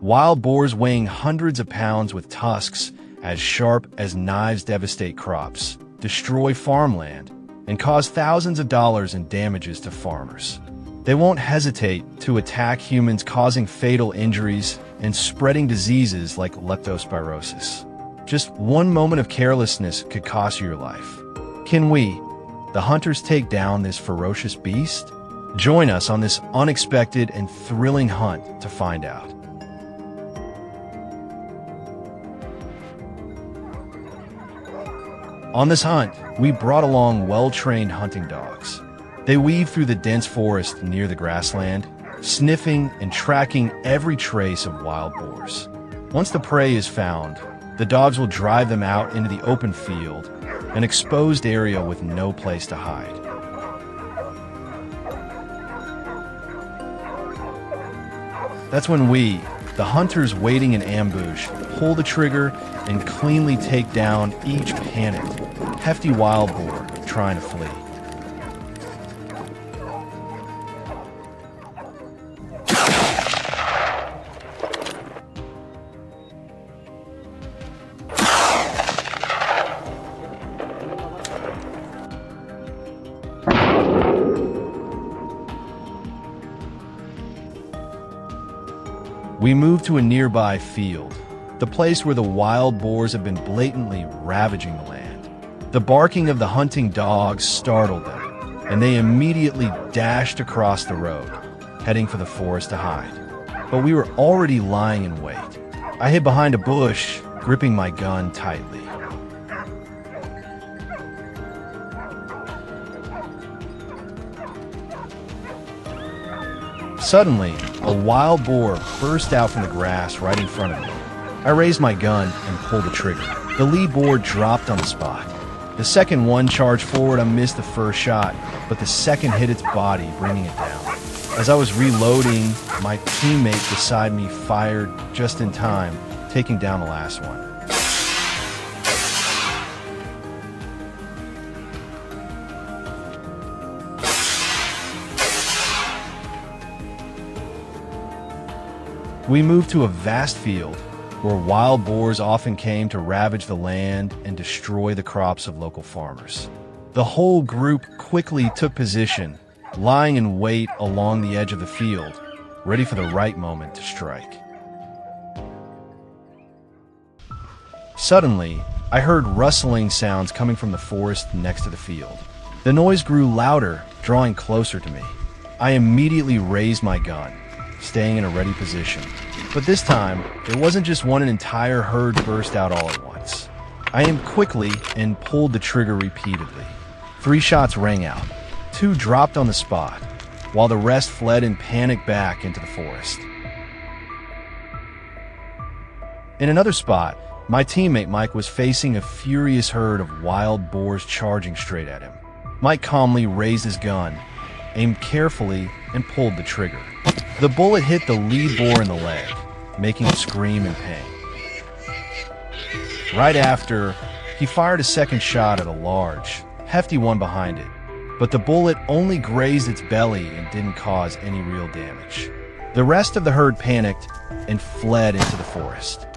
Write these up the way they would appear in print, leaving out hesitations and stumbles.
Wild boars weighing hundreds of pounds with tusks as sharp as knives devastate crops, destroy farmland, and cause thousands of dollars in damages to farmers. They won't hesitate to attack humans, causing fatal injuries and spreading diseases like leptospirosis. Just one moment of carelessness could cost you your life. Can we, the hunters, take down this ferocious beast? Join us on this unexpected and thrilling hunt to find out. On this hunt, we brought along well-trained hunting dogs. They weave through the dense forest near the grassland, sniffing and tracking every trace of wild boars. Once the prey is found, the dogs will drive them out into the open field, an exposed area with no place to hide. That's when we, the hunters waiting in ambush, pull the trigger and cleanly take down each panicked, hefty wild boar trying to flee. We move to a nearby field, the place where the wild boars have been blatantly ravaging the land. The barking of the hunting dogs startled them, and they immediately dashed across the road, heading for the forest to hide. But we were already lying in wait. I hid behind a bush, gripping my gun tightly. Suddenly, a wild boar burst out from the grass right in front of me. I raised my gun and pulled the trigger. The lead boar dropped on the spot. The second one charged forward. I missed the first shot, but the second hit its body, bringing it down. As I was reloading, my teammate beside me fired just in time, taking down the last one. We moved to a vast field where wild boars often came to ravage the land and destroy the crops of local farmers. The whole group quickly took position, lying in wait along the edge of the field, ready for the right moment to strike. Suddenly, I heard rustling sounds coming from the forest next to the field. The noise grew louder, drawing closer to me. I immediately raised my gun, staying in a ready position. But this time, it wasn't just one, an entire herd burst out all at once. I aimed quickly and pulled the trigger repeatedly. 3 shots rang out. 2 dropped on the spot, while the rest fled in panic back into the forest. In another spot, my teammate Mike was facing a furious herd of wild boars charging straight at him. Mike calmly raised his gun, aimed carefully, and pulled the trigger. The bullet hit the lead boar in the leg, making it scream in pain. Right after, he fired a second shot at a large, hefty one behind it, but the bullet only grazed its belly and didn't cause any real damage. The rest of the herd panicked and fled into the forest.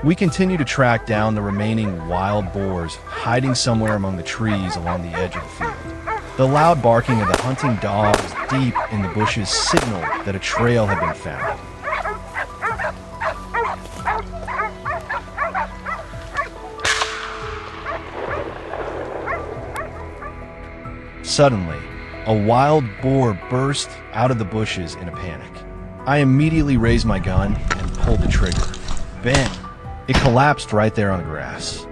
We continue to track down the remaining wild boars hiding somewhere among the trees along the edge of the field. The loud barking of the hunting dogs deep in the bushes signaled that a trail had been found. Suddenly, a wild boar burst out of the bushes in a panic. I immediately raised my gun and pulled the trigger. Bang! It collapsed right there on the grass.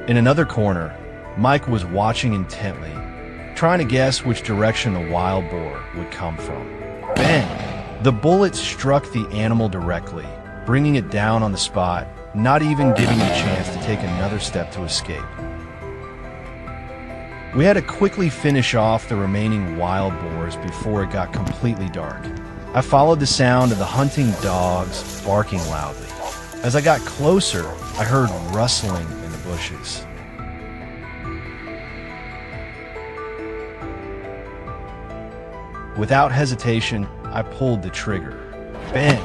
In another corner, Mike was watching intently, trying to guess which direction the wild boar would come from. Bang! The bullet struck the animal directly, bringing it down on the spot, not even giving it a chance to take another step to escape. We had to quickly finish off the remaining wild boars before it got completely dark. I followed the sound of the hunting dogs barking loudly. As I got closer, I heard rustling in the bushes. Without hesitation, I pulled the trigger. Bang!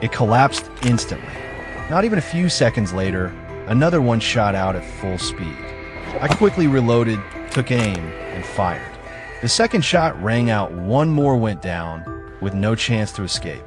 It collapsed instantly. Not even a few seconds later, another one shot out at full speed. I quickly reloaded, took aim, and fired. The second shot rang out, one more went down, with no chance to escape.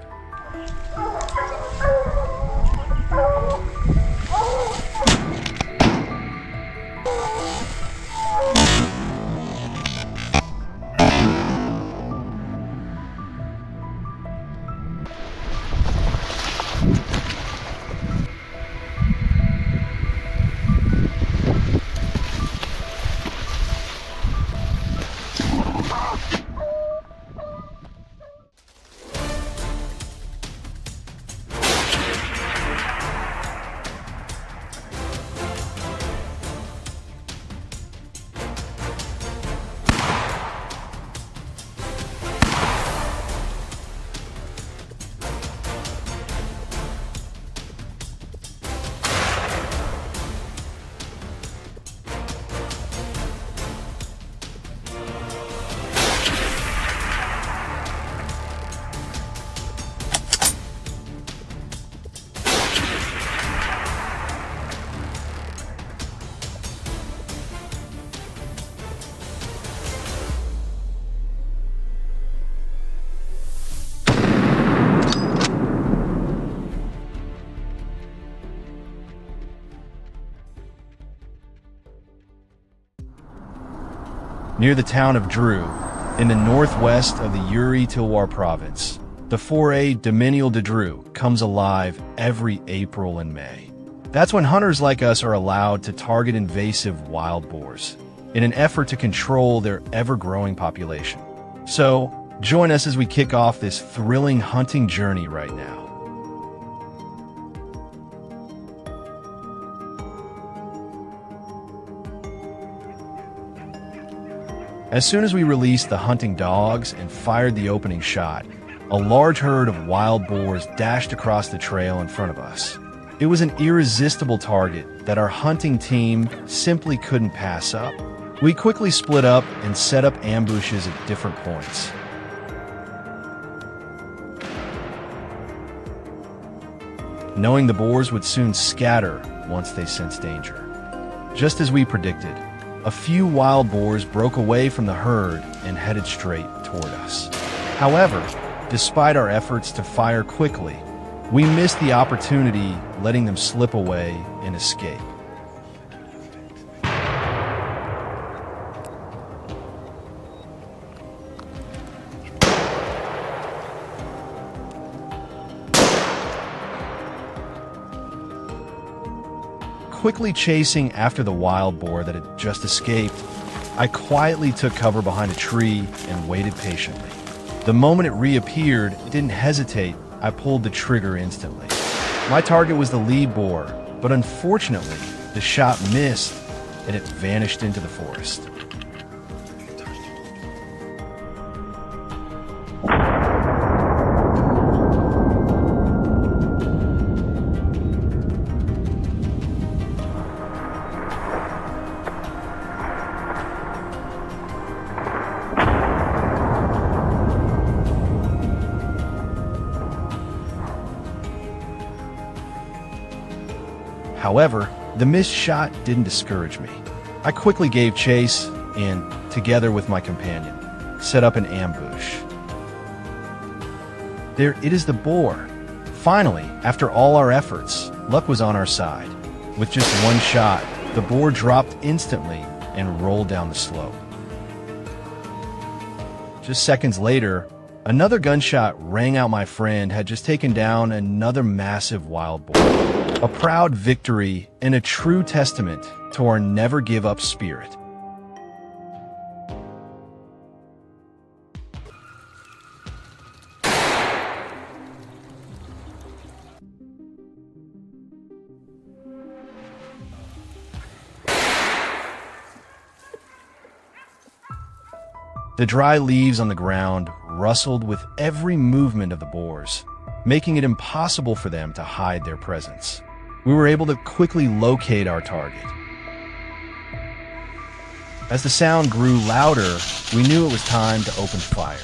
Near the town of Drew, in the northwest of the Uri-Tilwar province, the foray Dominial de Drew comes alive every April and May. That's when hunters like us are allowed to target invasive wild boars in an effort to control their ever-growing population. So, join us as we kick off this thrilling hunting journey right now. As soon as we released the hunting dogs and fired the opening shot, a large herd of wild boars dashed across the trail in front of us. It was an irresistible target that our hunting team simply couldn't pass up. We quickly split up and set up ambushes at different points. Knowing the boars would soon scatter once they sensed danger. Just as we predicted, a few wild boars broke away from the herd and headed straight toward us. However, despite our efforts to fire quickly, we missed the opportunity, letting them slip away and escape. Quickly chasing after the wild boar that had just escaped, I quietly took cover behind a tree and waited patiently. The moment it reappeared, it didn't hesitate. I pulled the trigger instantly. My target was the lead boar, but unfortunately, the shot missed and it vanished into the forest. However, the missed shot didn't discourage me. I quickly gave chase and, together with my companion, set up an ambush. There it is, the boar. Finally, after all our efforts, luck was on our side. With just one shot, the boar dropped instantly and rolled down the slope. Just seconds later, another gunshot rang out. My friend had just taken down another massive wild boar. A proud victory and a true testament to our never-give-up spirit. The dry leaves on the ground rustled with every movement of the boars, making it impossible for them to hide their presence. We were able to quickly locate our target. As the sound grew louder, we knew it was time to open fire.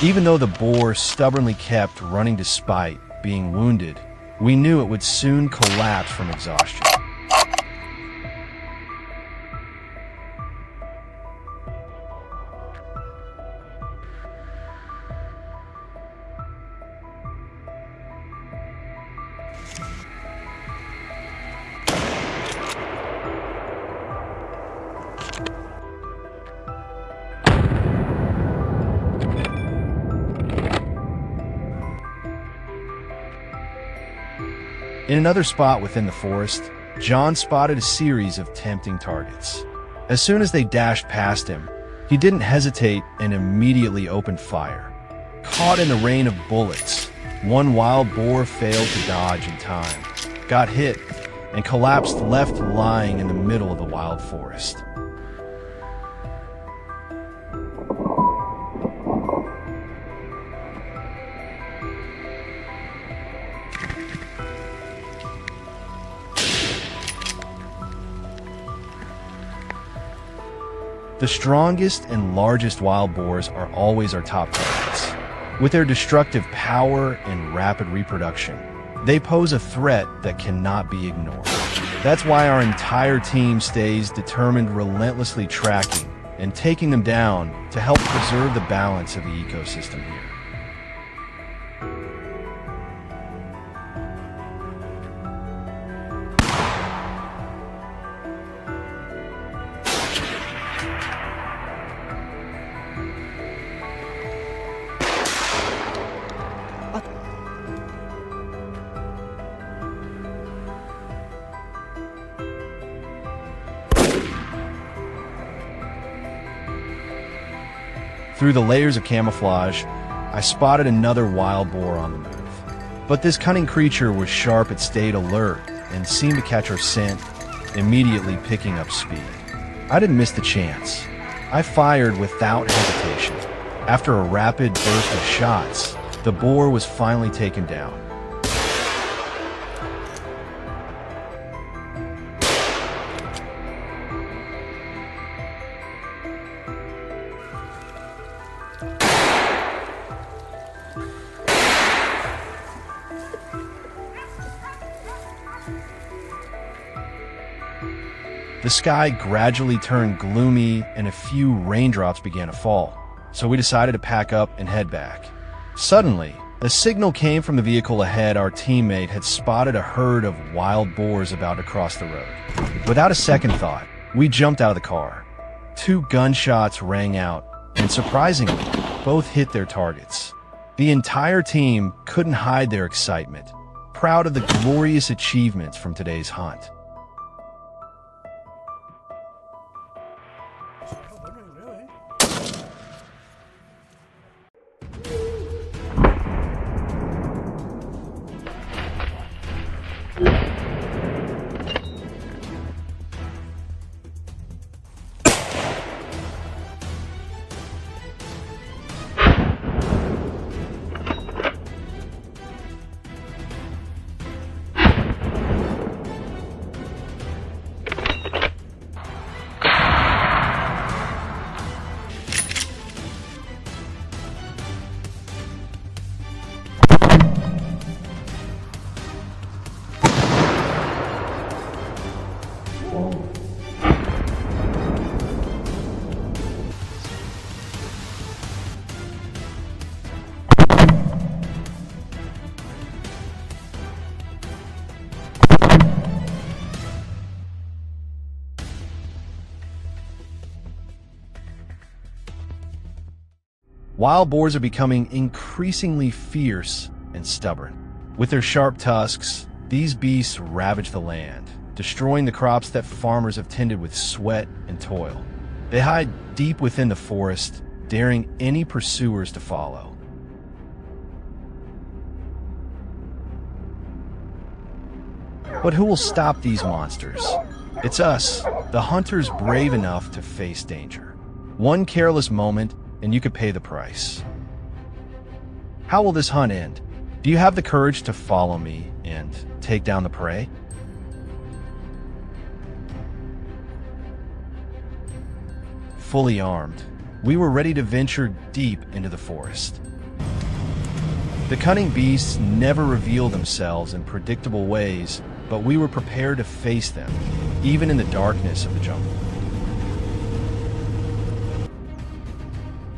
Even though the boar stubbornly kept running despite being wounded, we knew it would soon collapse from exhaustion. In another spot within the forest, John spotted a series of tempting targets. As soon as they dashed past him, he didn't hesitate and immediately opened fire. Caught in the rain of bullets, one wild boar failed to dodge in time, got hit, and collapsed left lying in the middle of the wild forest. The strongest and largest wild boars are always our top targets. With their destructive power and rapid reproduction, they pose a threat that cannot be ignored. That's why our entire team stays determined, relentlessly tracking and taking them down to help preserve the balance of the ecosystem here. Through the layers of camouflage, I spotted another wild boar on the move. But this cunning creature was sharp, it stayed alert, and seemed to catch our scent, immediately picking up speed. I didn't miss the chance. I fired without hesitation. After a rapid burst of shots, the boar was finally taken down. The sky gradually turned gloomy and a few raindrops began to fall, so we decided to pack up and head back. Suddenly, a signal came from the vehicle ahead. Our teammate had spotted a herd of wild boars about to cross the road. Without a second thought, we jumped out of the car. 2 gunshots rang out, and surprisingly, both hit their targets. The entire team couldn't hide their excitement, proud of the glorious achievements from today's hunt. Wild boars are becoming increasingly fierce and stubborn. With their sharp tusks, these beasts ravage the land, destroying the crops that farmers have tended with sweat and toil. They hide deep within the forest, daring any pursuers to follow. But who will stop these monsters? It's us, the hunters brave enough to face danger. One careless moment, and you could pay the price. How will this hunt end? Do you have the courage to follow me and take down the prey? Fully armed, we were ready to venture deep into the forest. The cunning beasts never reveal themselves in predictable ways, but we were prepared to face them, even in the darkness of the jungle.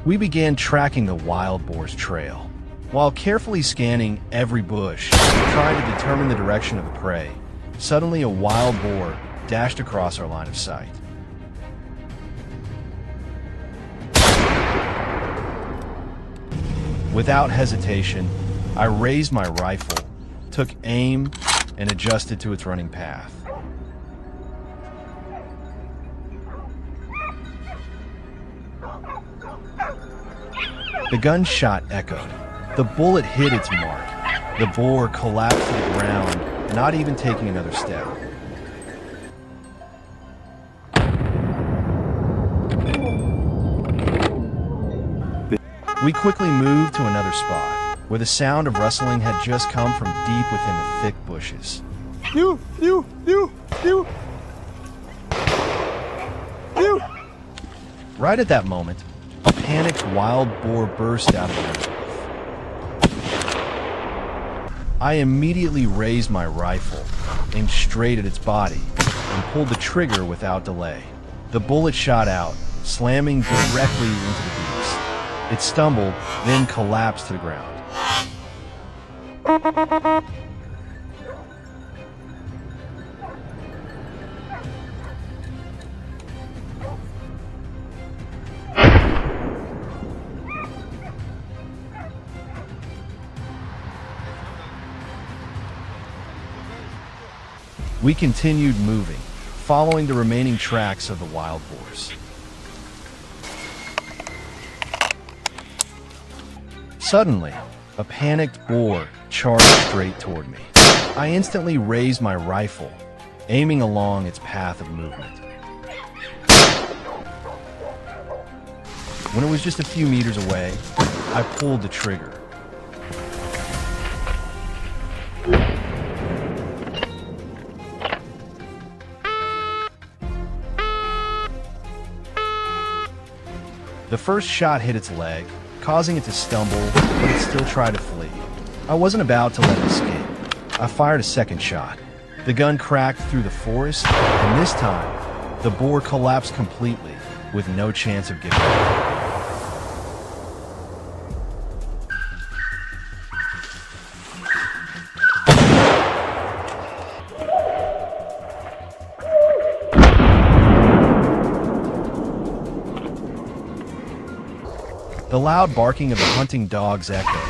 We began tracking the wild boar's trail. While carefully scanning every bush, trying to determine the direction of the prey, suddenly a wild boar dashed across our line of sight. Without hesitation, I raised my rifle, took aim, and adjusted to its running path. The gunshot echoed. The bullet hit its mark. The boar collapsed to the ground, not even taking another step. We quickly moved to another spot, where the sound of rustling had just come from deep within the thick bushes. You! Right at that moment, a panicked wild boar burst out of the undergrowth. I immediately raised my rifle, aimed straight at its body, and pulled the trigger without delay. The bullet shot out, slamming directly into the beast. It stumbled, then collapsed to the ground. We continued moving, following the remaining tracks of the wild boars. Suddenly, a panicked boar charged straight toward me. I instantly raised my rifle, aiming along its path of movement. When it was just a few meters away, I pulled the trigger. The first shot hit its leg, causing it to stumble, but it still tried to flee. I wasn't about to let it escape. I fired a second shot. The gun cracked through the forest, and this time, the boar collapsed completely, with no chance of giving up. The loud barking of the hunting dogs echoed,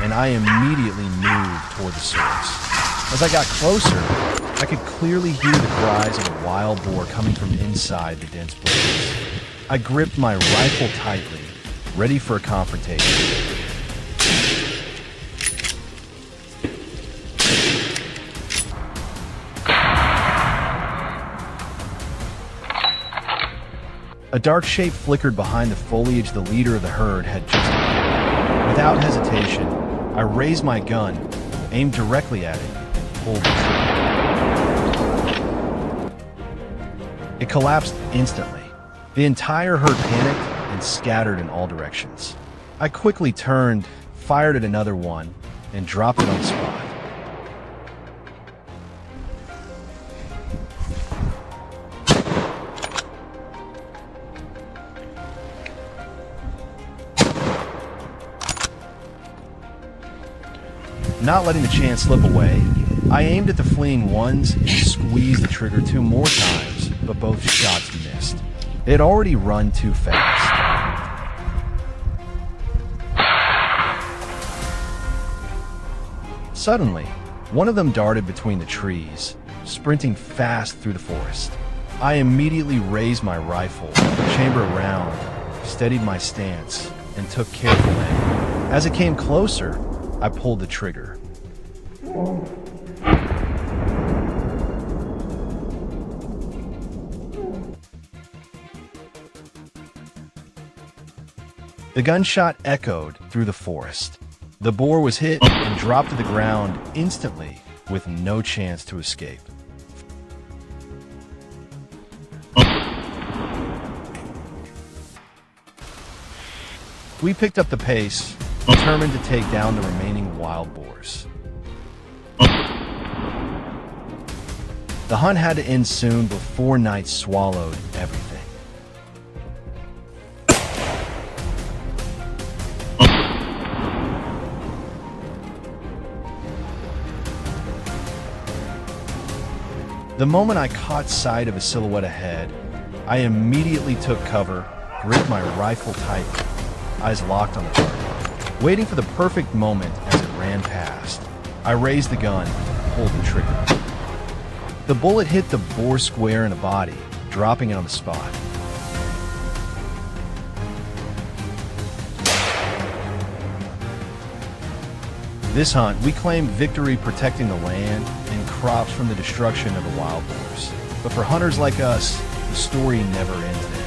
and I immediately moved toward the source. As I got closer, I could clearly hear the cries of a wild boar coming from inside the dense bushes. I gripped my rifle tightly, ready for a confrontation. A dark shape flickered behind the foliage the leader of the herd had just appeared. Without hesitation, I raised my gun, aimed directly at it, and pulled the trigger. It collapsed instantly. The entire herd panicked and scattered in all directions. I quickly turned, fired at another one, and dropped it on the spot. Not letting the chance slip away, I aimed at the fleeing ones and squeezed the trigger 2 more times, but both shots missed. They had already run too fast. Suddenly, one of them darted between the trees, sprinting fast through the forest. I immediately raised my rifle, chambered around, steadied my stance, and took careful aim. As it came closer, I pulled the trigger. The gunshot echoed through the forest. The boar was hit and dropped to the ground instantly, with no chance to escape. We picked up the pace, determined to take down the remaining wild boars. The hunt had to end soon before night swallowed everything. The moment I caught sight of a silhouette ahead, I immediately took cover, gripped my rifle tightly, eyes locked on the target. Waiting for the perfect moment as it ran past, I raised the gun, pulled the trigger. The bullet hit the boar square in the body, dropping it on the spot. This hunt, we claimed victory protecting the land and crops from the destruction of the wild boars. But for hunters like us, the story never ends there.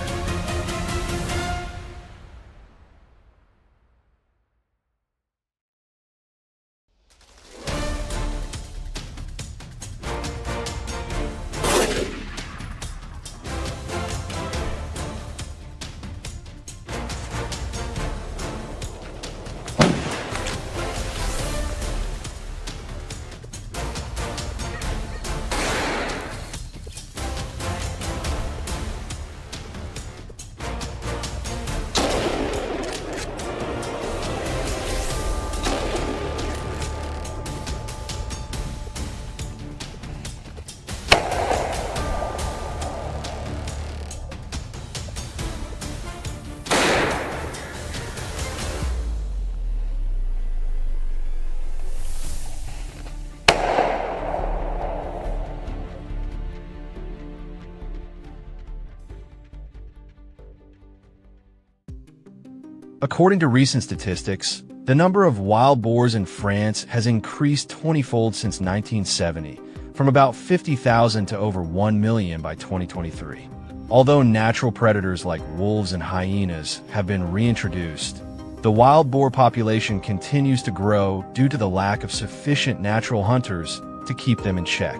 According to recent statistics, the number of wild boars in France has increased 20-fold since 1970, from about 50,000 to over 1 million by 2023. Although natural predators like wolves and hyenas have been reintroduced, the wild boar population continues to grow due to the lack of sufficient natural hunters to keep them in check.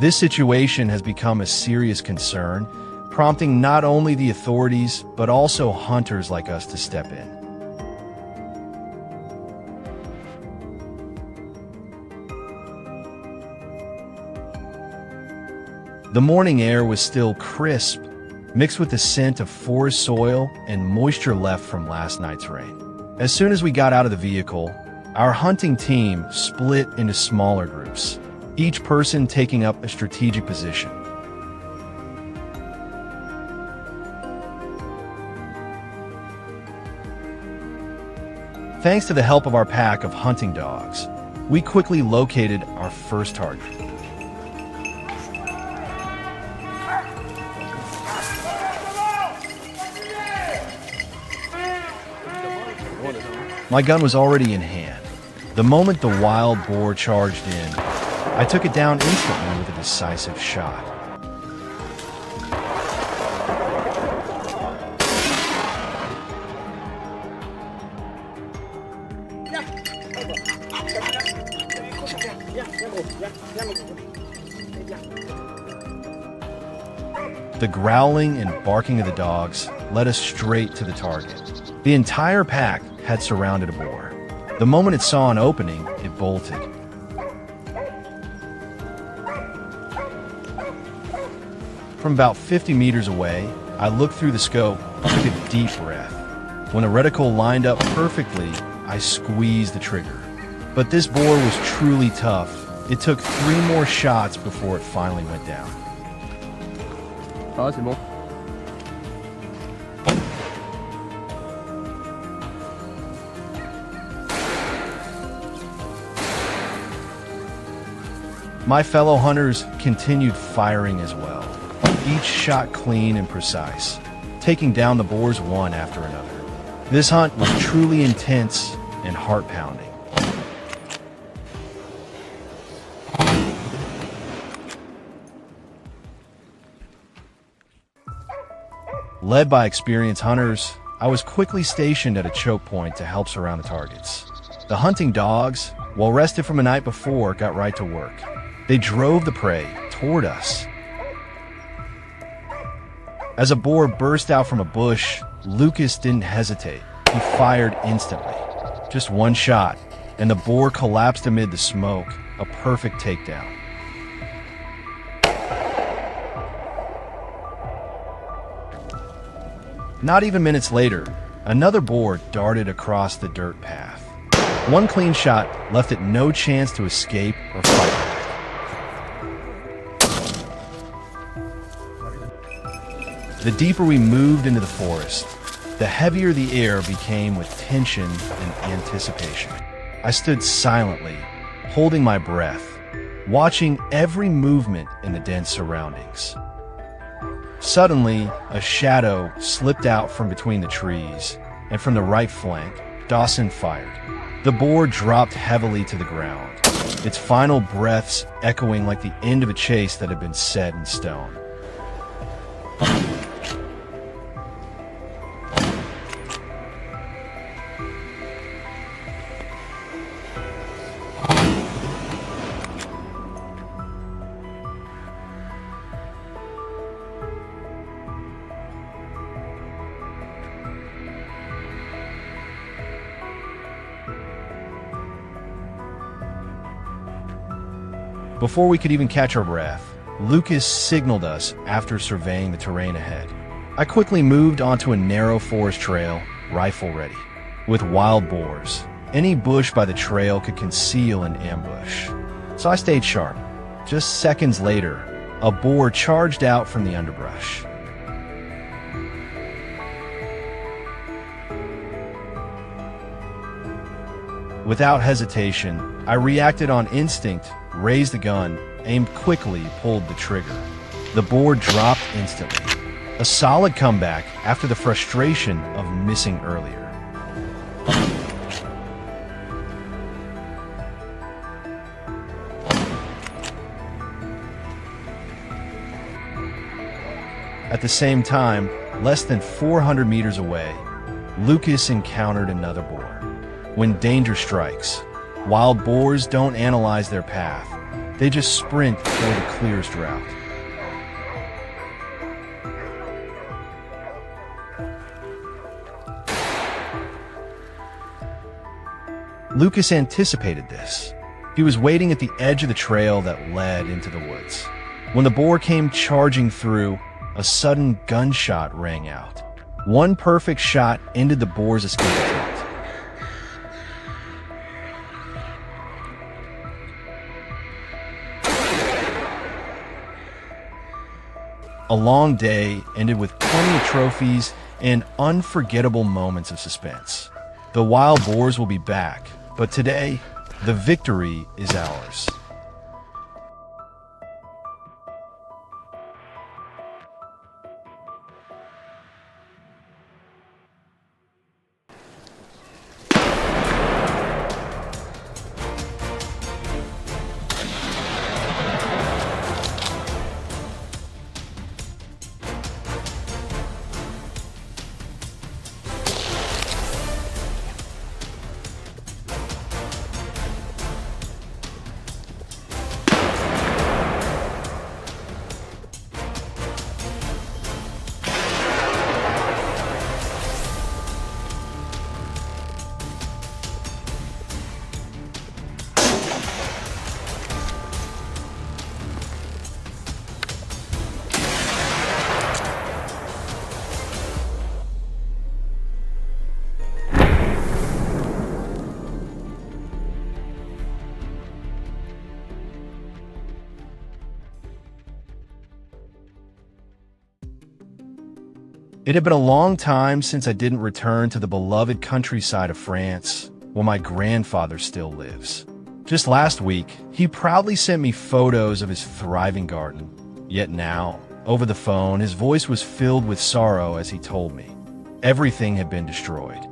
This situation has become a serious concern, prompting not only the authorities but also hunters like us to step in. The morning air was still crisp, mixed with the scent of forest soil and moisture left from last night's rain. As soon as we got out of the vehicle, our hunting team split into smaller groups, each person taking up a strategic position. Thanks to the help of our pack of hunting dogs, we quickly located our first target. My gun was already in hand. The moment the wild boar charged in, I took it down instantly with a decisive shot. The growling and barking of the dogs led us straight to the target. The entire pack had surrounded a boar. The moment it saw an opening, it bolted. From about 50 meters away, I looked through the scope and took a deep breath. When the reticle lined up perfectly, I squeezed the trigger. But this boar was truly tough. It took 3 more shots before it finally went down. Ah, c'est bon. My fellow hunters continued firing as well, each shot clean and precise, taking down the boars one after another. This hunt was truly intense and heart-pounding. Led by experienced hunters, I was quickly stationed at a choke point to help surround the targets. The hunting dogs, well rested from the night before, got right to work. They drove the prey toward us. As a boar burst out from a bush, Lucas didn't hesitate. He fired instantly. Just one shot, and the boar collapsed amid the smoke, a perfect takedown. Not even minutes later, another boar darted across the dirt path. One clean shot left it no chance to escape or fight back. The deeper we moved into the forest, the heavier the air became with tension and anticipation. I stood silently, holding my breath, watching every movement in the dense surroundings. Suddenly, a shadow slipped out from between the trees, and from the right flank, Dawson fired. The boar dropped heavily to the ground, its final breaths echoing like the end of a chase that had been set in stone. Before we could even catch our breath, Lucas signaled us after surveying the terrain ahead. I quickly moved onto a narrow forest trail, rifle ready. With wild boars, any bush by the trail could conceal an ambush. So I stayed sharp. Just seconds later, a boar charged out from the underbrush. Without hesitation, I reacted on instinct, raised the gun, aimed quickly, pulled the trigger. The boar dropped instantly. A solid comeback after the frustration of missing earlier. At the same time, less than 400 meters away, Lucas encountered another boar. When danger strikes, wild boars don't analyze their path. They just sprint for the clearest route. Lucas anticipated this. He was waiting at the edge of the trail that led into the woods. When the boar came charging through, a sudden gunshot rang out. One perfect shot ended the boar's escape attempt. A long day ended with plenty of trophies and unforgettable moments of suspense. The wild boars will be back, but today, the victory is ours. It had been a long time since I didn't return to the beloved countryside of France, where my grandfather still lives. Just last week, he proudly sent me photos of his thriving garden. Yet now, over the phone, his voice was filled with sorrow as he told me. Everything had been destroyed.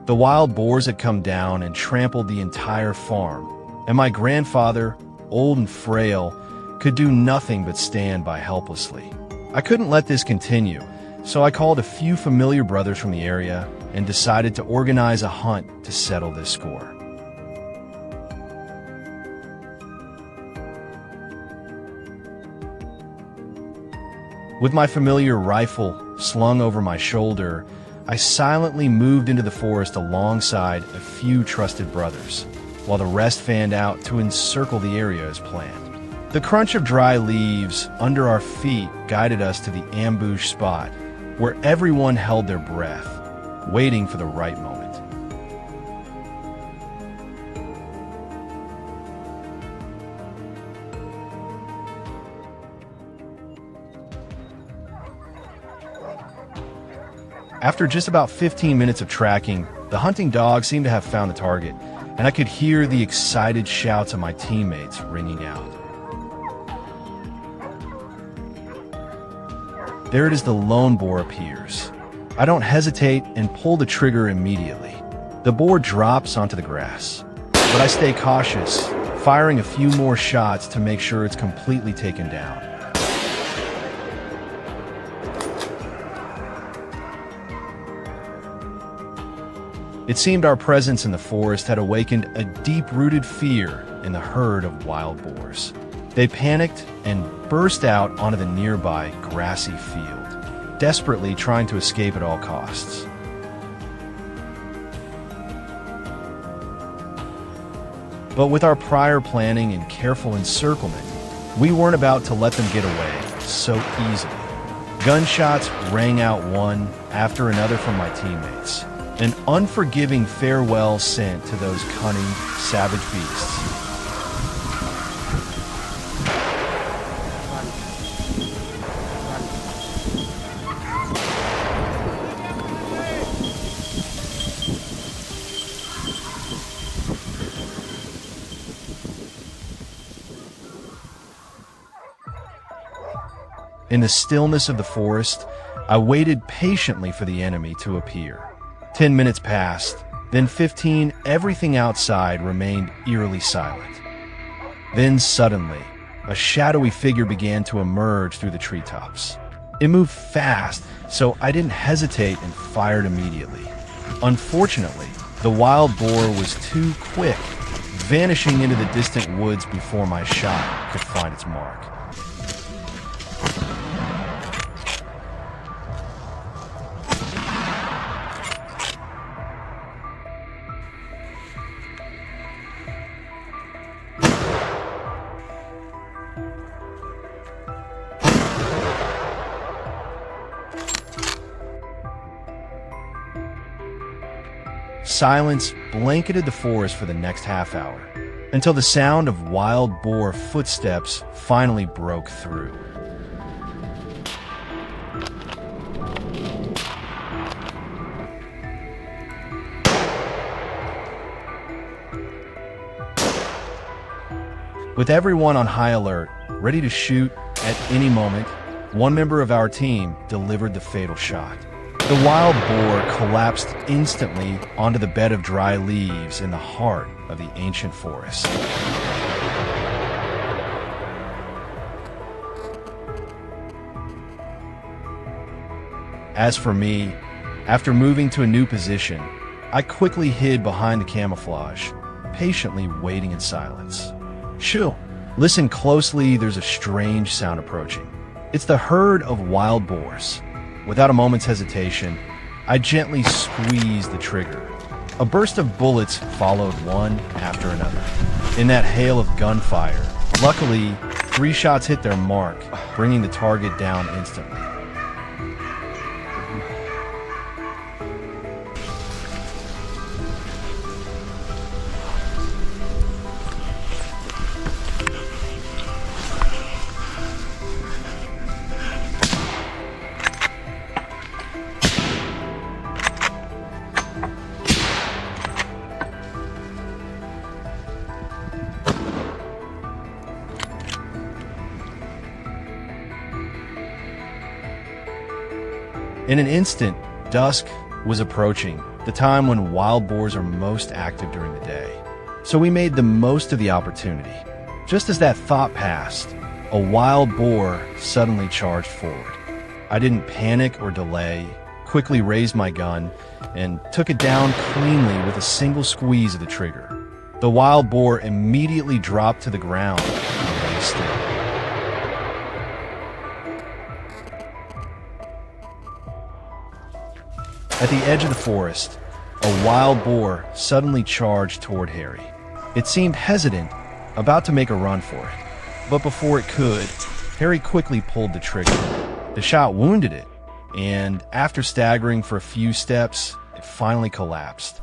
The wild boars had come down and trampled the entire farm, and my grandfather, old and frail, could do nothing but stand by helplessly. I couldn't let this continue, so I called a few familiar brothers from the area and decided to organize a hunt to settle this score. With my familiar rifle slung over my shoulder, I silently moved into the forest alongside a few trusted brothers, while the rest fanned out to encircle the area as planned. The crunch of dry leaves under our feet guided us to the ambush spot, where everyone held their breath, waiting for the right moment. After just about 15 minutes of tracking, the hunting dog seemed to have found the target, and I could hear the excited shouts of my teammates ringing out. There it is, the lone boar appears. I don't hesitate and pull the trigger immediately. The boar drops onto the grass, but I stay cautious, firing a few more shots to make sure it's completely taken down. It seemed our presence in the forest had awakened a deep-rooted fear in the herd of wild boars. They panicked and burst out onto the nearby grassy field, desperately trying to escape at all costs. But with our prior planning and careful encirclement, we weren't about to let them get away so easily. Gunshots rang out one after another from my teammates, an unforgiving farewell sent to those cunning, savage beasts. In the stillness of the forest, I waited patiently for the enemy to appear. 10 minutes passed, then 15, everything outside remained eerily silent. Then suddenly, a shadowy figure began to emerge through the treetops. It moved fast, so I didn't hesitate and fired immediately. Unfortunately, the wild boar was too quick, vanishing into the distant woods before my shot could find its mark. Silence blanketed the forest for the next half hour, until the sound of wild boar footsteps finally broke through. With everyone on high alert, ready to shoot at any moment, one member of our team delivered the fatal shot. The wild boar collapsed instantly onto the bed of dry leaves in the heart of the ancient forest. As for me, after moving to a new position, I quickly hid behind the camouflage, patiently waiting in silence. Shoo! Listen closely, there's a strange sound approaching. It's the herd of wild boars. Without a moment's hesitation, I gently squeezed the trigger. A burst of bullets followed one after another. In that hail of gunfire, luckily, 3 shots hit their mark, bringing the target down instantly. In an instant, dusk was approaching, the time when wild boars are most active during the day. So we made the most of the opportunity. Just as that thought passed, a wild boar suddenly charged forward. I didn't panic or delay, quickly raised my gun, and took it down cleanly with a single squeeze of the trigger. The wild boar immediately dropped to the ground and lay still. At the edge of the forest, a wild boar suddenly charged toward Harry. It seemed hesitant, about to make a run for it. But before it could, Harry quickly pulled the trigger. The shot wounded it, and after staggering for a few steps, it finally collapsed.